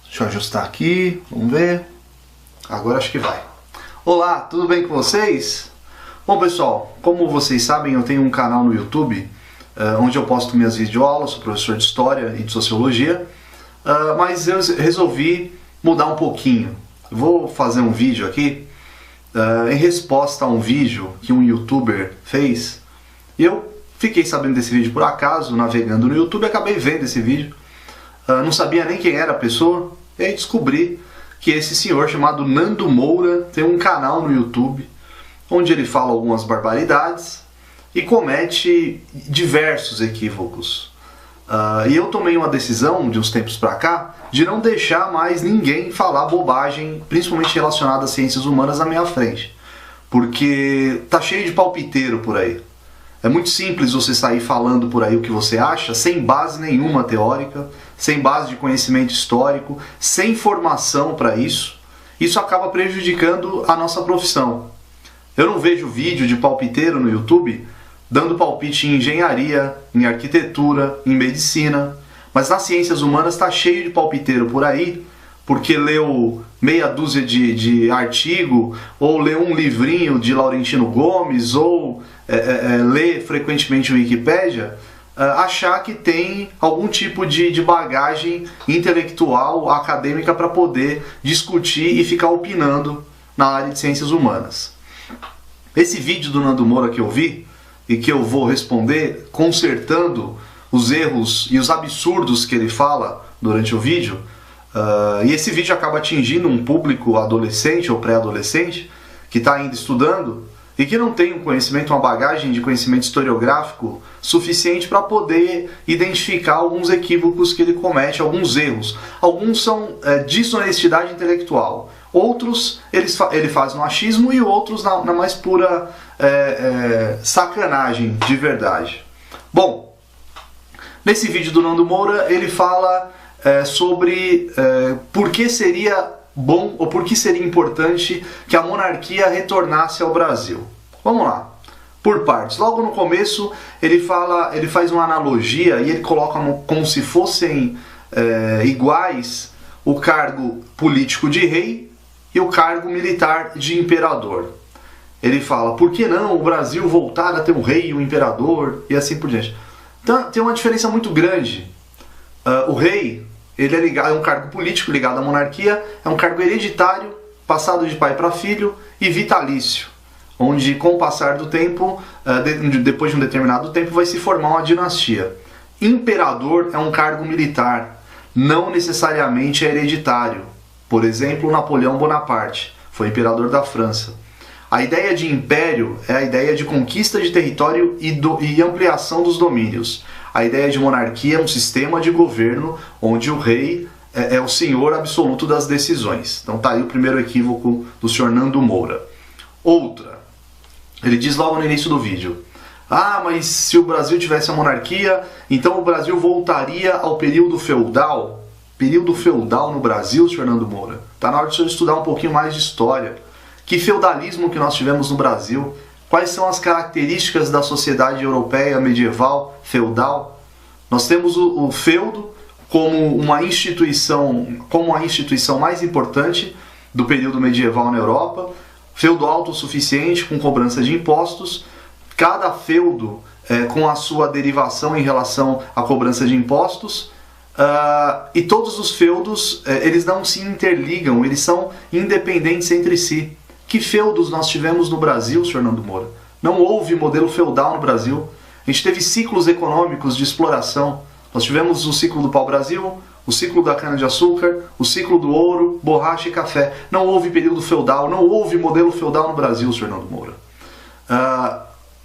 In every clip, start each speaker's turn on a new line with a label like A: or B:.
A: Deixa eu ajustar aqui, vamos ver. Agora acho que vai. Olá, tudo bem com vocês? Bom pessoal, como vocês sabem, eu tenho um canal no YouTube onde eu posto minhas videoaulas, sou professor de História e de Sociologia, mas eu resolvi mudar um pouquinho. Vou fazer um vídeo aqui em resposta a um vídeo que um YouTuber fez. Eu fiquei sabendo desse vídeo por acaso, navegando no YouTube, acabei vendo esse vídeo. Não sabia nem quem era a pessoa, e aí descobri que esse senhor chamado Nando Moura tem um canal no YouTube onde ele fala algumas barbaridades e comete diversos equívocos. E eu tomei uma decisão de uns tempos pra cá de não deixar mais ninguém falar bobagem, principalmente relacionada às ciências humanas, na minha frente, porque tá cheio de palpiteiro por aí. É muito simples você sair falando por aí o que você acha, sem base nenhuma teórica, sem base de conhecimento histórico, sem formação para isso. Isso acaba prejudicando a nossa profissão. Eu não vejo vídeo de palpiteiro no YouTube dando palpite em engenharia, em arquitetura, em medicina, mas nas ciências humanas está cheio de palpiteiro por aí, porque leu meia dúzia de artigo, ou leu um livrinho de Laurentino Gomes, ou lê frequentemente o Wikipédia, achar que tem algum tipo de bagagem intelectual, acadêmica, para poder discutir e ficar opinando na área de ciências humanas. Esse vídeo do Nando Moura que eu vi, e que eu vou responder consertando os erros e os absurdos que ele fala durante o vídeo, e esse vídeo acaba atingindo um público adolescente ou pré-adolescente que está ainda estudando e que não tem um conhecimento, uma bagagem de conhecimento historiográfico suficiente para poder identificar alguns equívocos que ele comete, alguns erros. Alguns são desonestidade intelectual, outros ele faz no achismo e outros na mais pura sacanagem de verdade. Bom, nesse vídeo do Nando Moura ele fala sobre por que seria bom ou por que seria importante que a monarquia retornasse ao Brasil. Vamos lá, por partes. Logo no começo ele faz uma analogia e ele coloca como se fossem iguais o cargo político de rei e o cargo militar de imperador. Ele fala, por que não o Brasil voltar a ter um rei e um imperador e assim por diante. Então tem uma diferença muito grande. O rei, ele é um cargo político ligado à monarquia, é um cargo hereditário, passado de pai para filho e vitalício, onde com o passar do tempo, depois de um determinado tempo, vai se formar uma dinastia. Imperador é um cargo militar, não necessariamente é hereditário. Por exemplo, Napoleão Bonaparte foi imperador da França. A ideia de império é a ideia de conquista de território e ampliação dos domínios. A ideia de monarquia é um sistema de governo onde o rei é o senhor absoluto das decisões. Então tá aí o primeiro equívoco do senhor Nando Moura. Outra, ele diz logo no início do vídeo, mas se o Brasil tivesse a monarquia, então o Brasil voltaria ao período feudal. Período feudal no Brasil, senhor Nando Moura? Tá na hora de o senhor estudar um pouquinho mais de história. Que feudalismo que nós tivemos no Brasil? Quais são as características da sociedade europeia medieval, feudal? Nós temos o feudo como a instituição mais importante do período medieval na Europa, feudo autossuficiente com cobrança de impostos, cada feudo com a sua derivação em relação à cobrança de impostos, e todos os feudos eles não se interligam, eles são independentes entre si. Que feudos nós tivemos no Brasil, senhor Nando Moura? Não houve modelo feudal no Brasil. A gente teve ciclos econômicos de exploração. Nós tivemos o ciclo do pau-brasil, o ciclo da cana-de-açúcar, o ciclo do ouro, borracha e café. Não houve período feudal, não houve modelo feudal no Brasil, senhor Nando Moura.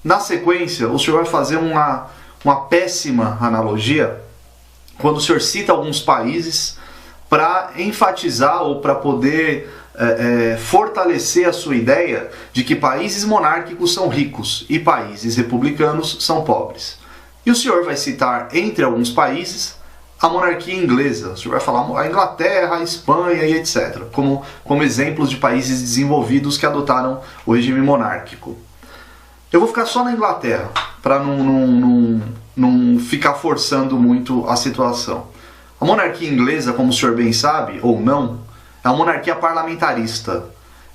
A: Na sequência, o senhor vai fazer uma péssima analogia quando o senhor cita alguns países para enfatizar ou para poder fortalecer a sua ideia de que países monárquicos são ricos e países republicanos são pobres. E o senhor vai citar, entre alguns países, a monarquia inglesa. O senhor vai falar a Inglaterra, a Espanha e etc. Como exemplos de países desenvolvidos que adotaram o regime monárquico. Eu vou ficar só na Inglaterra, para não ficar forçando muito a situação. A A monarquia inglesa, como o senhor bem sabe, ou não, é uma monarquia parlamentarista.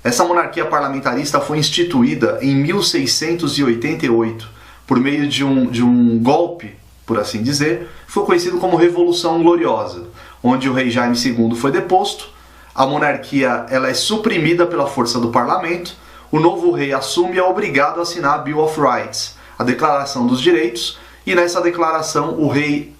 A: Essa monarquia parlamentarista foi instituída em 1688 por meio de um golpe, por assim dizer, que foi conhecido como Revolução Gloriosa, onde o rei Jaime II foi deposto, a monarquia ela é suprimida pela força do parlamento, o novo rei assume e é obrigado a assinar a Bill of Rights, a Declaração dos Direitos, e nessa declaração o rei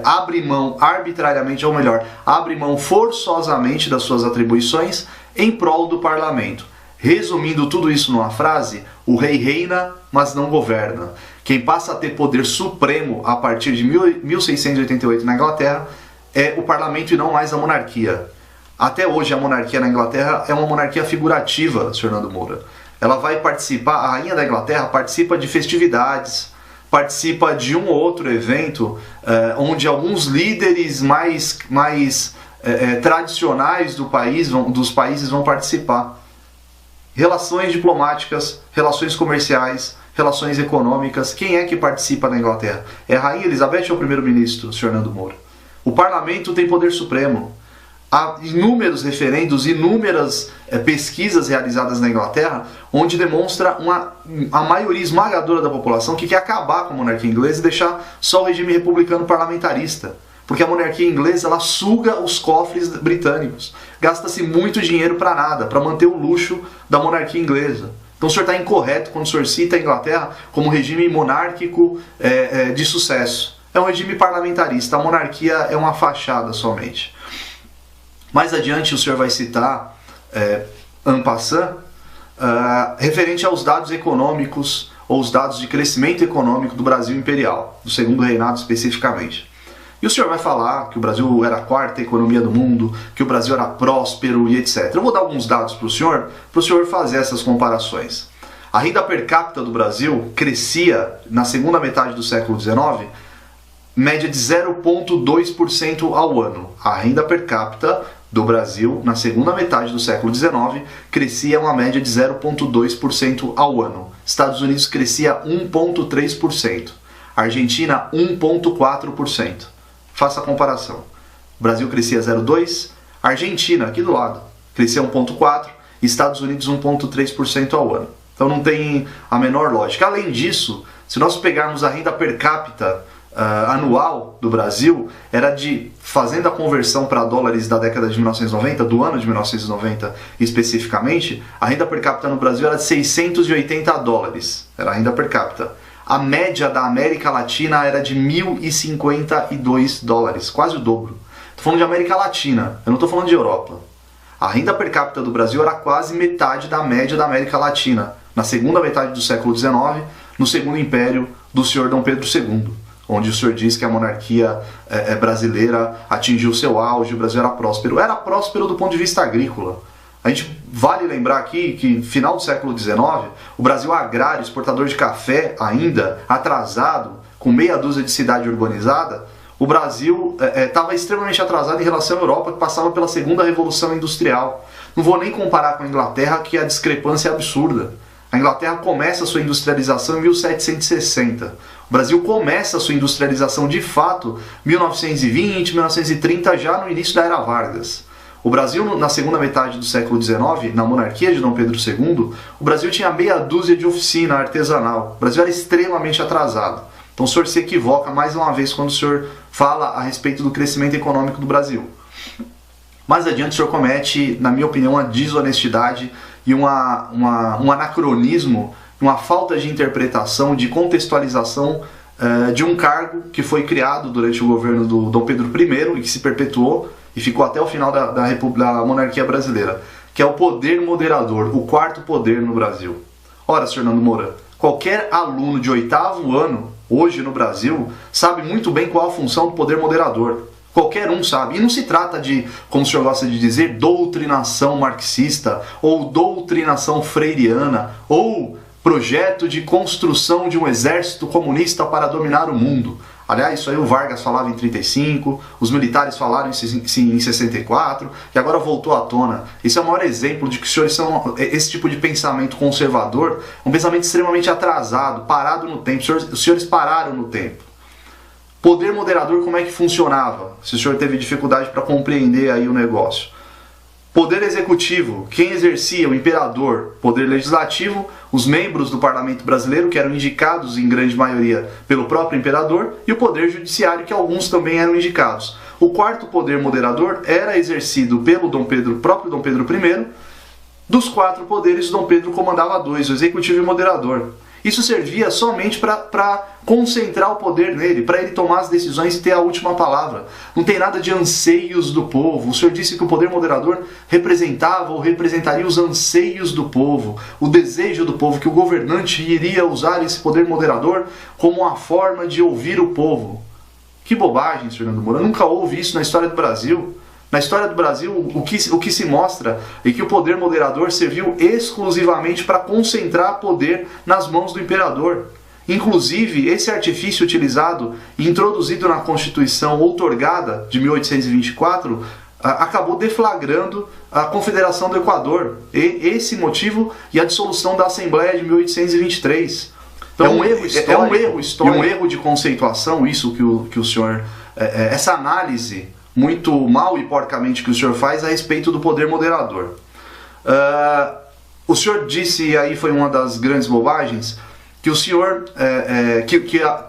A: abre mão arbitrariamente, ou melhor, abre mão forçosamente das suas atribuições em prol do parlamento. Resumindo tudo isso numa frase, o rei reina, mas não governa. Quem passa a ter poder supremo a partir de 1688 na Inglaterra é o parlamento e não mais a monarquia. Até hoje a monarquia na Inglaterra é uma monarquia figurativa, Sr. Nando Moura. Ela vai participar, a rainha da Inglaterra participa de festividades, participa de um ou outro evento onde alguns líderes mais tradicionais dos países vão participar. Relações diplomáticas, relações comerciais, relações econômicas. Quem é que participa na Inglaterra? É a Rainha Elizabeth ou o primeiro-ministro, Sr. Nando Moura? O parlamento tem poder supremo. Há inúmeros referendos, inúmeras pesquisas realizadas na Inglaterra, onde demonstra a maioria esmagadora da população que quer acabar com a monarquia inglesa e deixar só o regime republicano parlamentarista. Porque a monarquia inglesa ela suga os cofres britânicos. Gasta-se muito dinheiro para nada, para manter o luxo da monarquia inglesa. Então o senhor está incorreto quando o senhor cita a Inglaterra como um regime monárquico de sucesso. É um regime parlamentarista, a monarquia é uma fachada somente. Mais adiante o senhor vai citar, en passant, referente aos dados econômicos ou os dados de crescimento econômico do Brasil imperial, do segundo reinado especificamente. E o senhor vai falar que o Brasil era a quarta economia do mundo, que o Brasil era próspero e etc. Eu vou dar alguns dados para o senhor fazer essas comparações. A renda per capita do Brasil crescia na segunda metade do século XIX, média de 0,2% ao ano. A renda per capita do Brasil, na segunda metade do século XIX, crescia uma média de 0,2% ao ano. Estados Unidos crescia 1,3%. Argentina, 1,4%. Faça a comparação. O Brasil crescia 0,2%, Argentina, aqui do lado, crescia 1,4%, Estados Unidos 1,3% ao ano. Então não tem a menor lógica. Além disso, se nós pegarmos a renda per capita anual do Brasil, era fazendo a conversão para dólares da década de 1990, do ano de 1990 especificamente, a renda per capita no Brasil era de 680 dólares, era a renda per capita. A média da América Latina era de 1.052 dólares, quase o dobro. Estou falando de América Latina, eu não estou falando de Europa. A renda per capita do Brasil era quase metade da média da América Latina, na segunda metade do século XIX, no segundo império do senhor Dom Pedro II, onde o senhor diz que a monarquia brasileira atingiu seu auge, o Brasil era próspero. Era próspero do ponto de vista agrícola. A gente vale lembrar aqui que no final do século XIX, o Brasil agrário, exportador de café ainda, atrasado, com meia dúzia de cidade urbanizada, o Brasil estava extremamente atrasado em relação à Europa, que passava pela segunda revolução industrial. Não vou nem comparar com a Inglaterra, que a discrepância é absurda. A Inglaterra começa a sua industrialização em 1760. O Brasil começa a sua industrialização de fato em 1920, 1930, já no início da Era Vargas. O Brasil, na segunda metade do século XIX, na monarquia de Dom Pedro II, o Brasil tinha meia dúzia de oficina artesanal. O Brasil era extremamente atrasado. Então o senhor se equivoca mais uma vez quando o senhor fala a respeito do crescimento econômico do Brasil. Mais adiante o senhor comete, na minha opinião, uma desonestidade e um anacronismo, uma falta de interpretação, de contextualização de um cargo que foi criado durante o governo do Dom Pedro I e que se perpetuou e ficou até o final da monarquia brasileira, que é o poder moderador, o quarto poder no Brasil. Ora, Sr. Nando Moura, qualquer aluno de 8º ano, hoje no Brasil, sabe muito bem qual a função do poder moderador. Qualquer um sabe. E não se trata de, como o senhor gosta de dizer, doutrinação marxista, ou doutrinação freiriana, ou projeto de construção de um exército comunista para dominar o mundo. Aliás, isso aí o Vargas falava em 1935, os militares falaram em 1964, e agora voltou à tona. Esse é o maior exemplo de que os senhores são esse tipo de pensamento conservador, um pensamento extremamente atrasado, parado no tempo. Os senhores pararam no tempo. Poder moderador, como é que funcionava? Se o senhor teve dificuldade para compreender aí o negócio. Poder executivo, quem exercia? O imperador. Poder legislativo, os membros do parlamento brasileiro, que eram indicados em grande maioria pelo próprio imperador, e o poder judiciário, que alguns também eram indicados. O quarto poder moderador era exercido pelo próprio Dom Pedro I. Dos 4 poderes, Dom Pedro comandava 2, o executivo e o moderador. Isso servia somente para concentrar o poder nele, para ele tomar as decisões e ter a última palavra. Não tem nada de anseios do povo. O senhor disse que o poder moderador representava ou representaria os anseios do povo, o desejo do povo, que o governante iria usar esse poder moderador como uma forma de ouvir o povo. Que bobagem, senhor Nando Moura. Nunca houve isso na história do Brasil. Na história do Brasil, o que se mostra é que o poder moderador serviu exclusivamente para concentrar poder nas mãos do imperador. Inclusive, esse artifício utilizado e introduzido na Constituição outorgada de 1824 acabou deflagrando a Confederação do Equador. E esse motivo e a dissolução da Assembleia de 1823. Então, é um erro histórico e um erro de conceituação, isso que o senhor... essa análise muito mal e porcamente que o senhor faz a respeito do poder moderador. O senhor disse, e aí foi uma das grandes bobagens, que o senhor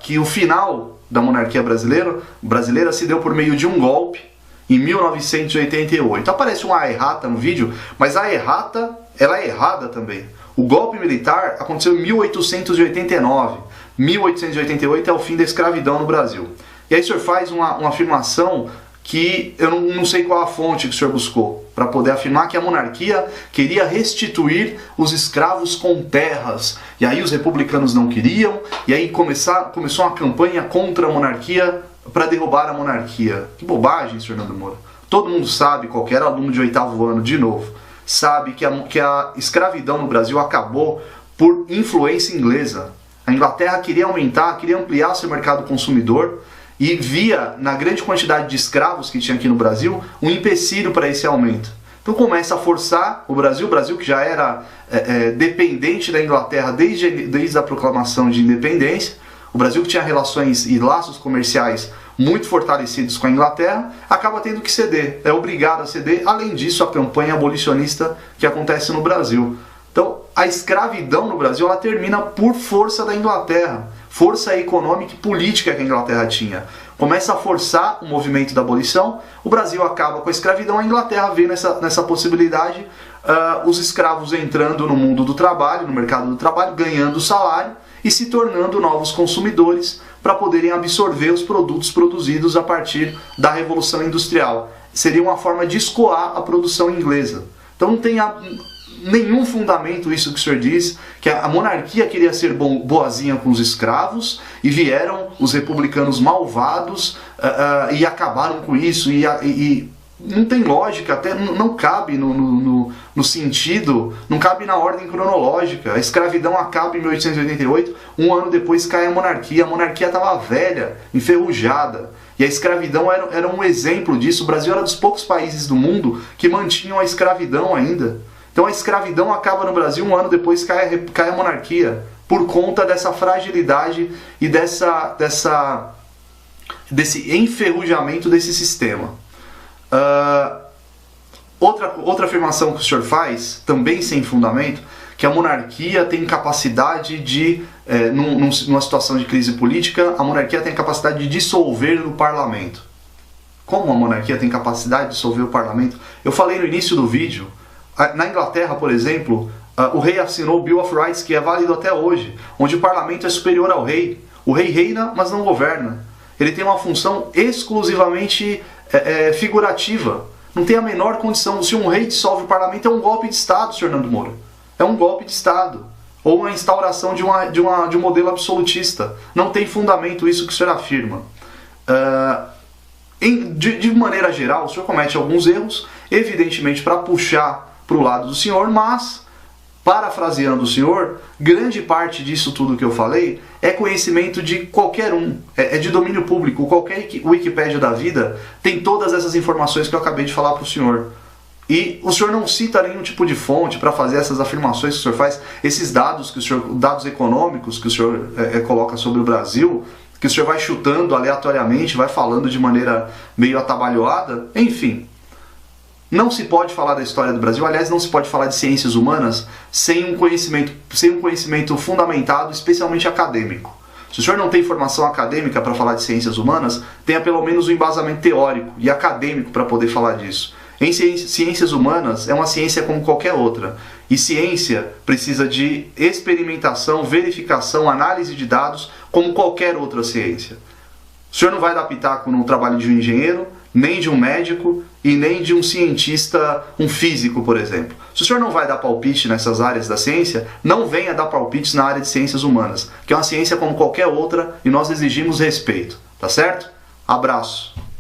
A: que o final da monarquia brasileira se deu por meio de um golpe em 1988. Aparece uma errata no vídeo, mas a errata ela é errada também. O golpe militar aconteceu em 1889. 1888 é o fim da escravidão no Brasil. E aí o senhor faz uma afirmação que eu não sei qual a fonte que o senhor buscou para poder afirmar que a monarquia queria restituir os escravos com terras. E aí os republicanos não queriam, e aí começou uma campanha contra a monarquia para derrubar a monarquia. Que bobagem, senhor Nando Moura. Todo mundo sabe, qualquer aluno de 8º ano, de novo, sabe que a escravidão no Brasil acabou por influência inglesa. A Inglaterra queria aumentar, queria ampliar seu mercado consumidor, e via, na grande quantidade de escravos que tinha aqui no Brasil, um empecilho para esse aumento. Então começa a forçar o Brasil que já era dependente da Inglaterra desde a proclamação de independência, o Brasil que tinha relações e laços comerciais muito fortalecidos com a Inglaterra, acaba tendo que ceder, é obrigado a ceder. Além disso, a campanha abolicionista que acontece no Brasil. Então, a escravidão no Brasil ela termina por força da Inglaterra, força econômica e política que a Inglaterra tinha. Começa a forçar o movimento da abolição, o Brasil acaba com a escravidão, a Inglaterra vê nessa possibilidade os escravos entrando no mundo do trabalho, no mercado do trabalho, ganhando salário e se tornando novos consumidores para poderem absorver os produtos produzidos a partir da Revolução Industrial. Seria uma forma de escoar a produção inglesa. Então não tem nenhum fundamento isso que o senhor diz, que a monarquia queria ser boazinha com os escravos e vieram os republicanos malvados e acabaram com isso e não tem lógica, até não cabe no sentido, não cabe na ordem cronológica. A escravidão acaba em 1888, um ano depois cai a monarquia estava velha, enferrujada. E a escravidão era um exemplo disso. O Brasil era dos poucos países do mundo que mantinham a escravidão ainda. Então a escravidão acaba no Brasil, um ano depois cai a monarquia, por conta dessa fragilidade e desse enferrujamento desse sistema. Outra afirmação que o senhor faz, também sem fundamento, que a monarquia tem capacidade de, numa situação de crise política, a monarquia tem capacidade de dissolver o parlamento. Como a monarquia tem capacidade de dissolver o parlamento? Eu falei no início do vídeo. Na Inglaterra, por exemplo, o rei assinou o Bill of Rights, que é válido até hoje, onde o parlamento é superior ao rei. O rei reina, mas não governa. Ele tem uma função exclusivamente figurativa. Não tem a menor condição. Se um rei dissolve o parlamento, é um golpe de Estado, senhor Nando Moura. É um golpe de Estado. Ou uma instauração de um modelo absolutista. Não tem fundamento isso que o senhor afirma. De maneira geral, o senhor comete alguns erros, evidentemente para puxar para o lado do senhor, mas, parafraseando o senhor, grande parte disso tudo que eu falei é conhecimento de qualquer um, é de domínio público. Qualquer Wikipédia da vida tem todas essas informações que eu acabei de falar para o senhor. E o senhor não cita nenhum tipo de fonte para fazer essas afirmações que o senhor faz, esses dados, dados econômicos que o senhor coloca sobre o Brasil, que o senhor vai chutando aleatoriamente, vai falando de maneira meio atabalhoada, enfim. Não se pode falar da história do Brasil, aliás, não se pode falar de ciências humanas sem um conhecimento fundamentado, especialmente acadêmico. Se o senhor não tem formação acadêmica para falar de ciências humanas, tenha pelo menos um embasamento teórico e acadêmico para poder falar disso. Em ciências humanas, é uma ciência como qualquer outra. E ciência precisa de experimentação, verificação, análise de dados, como qualquer outra ciência. O senhor não vai dar pitaco no trabalho de um engenheiro, nem de um médico e nem de um cientista, um físico, por exemplo. Se o senhor não vai dar palpite nessas áreas da ciência, não venha dar palpites na área de ciências humanas, que é uma ciência como qualquer outra e nós exigimos respeito, tá certo? Abraço!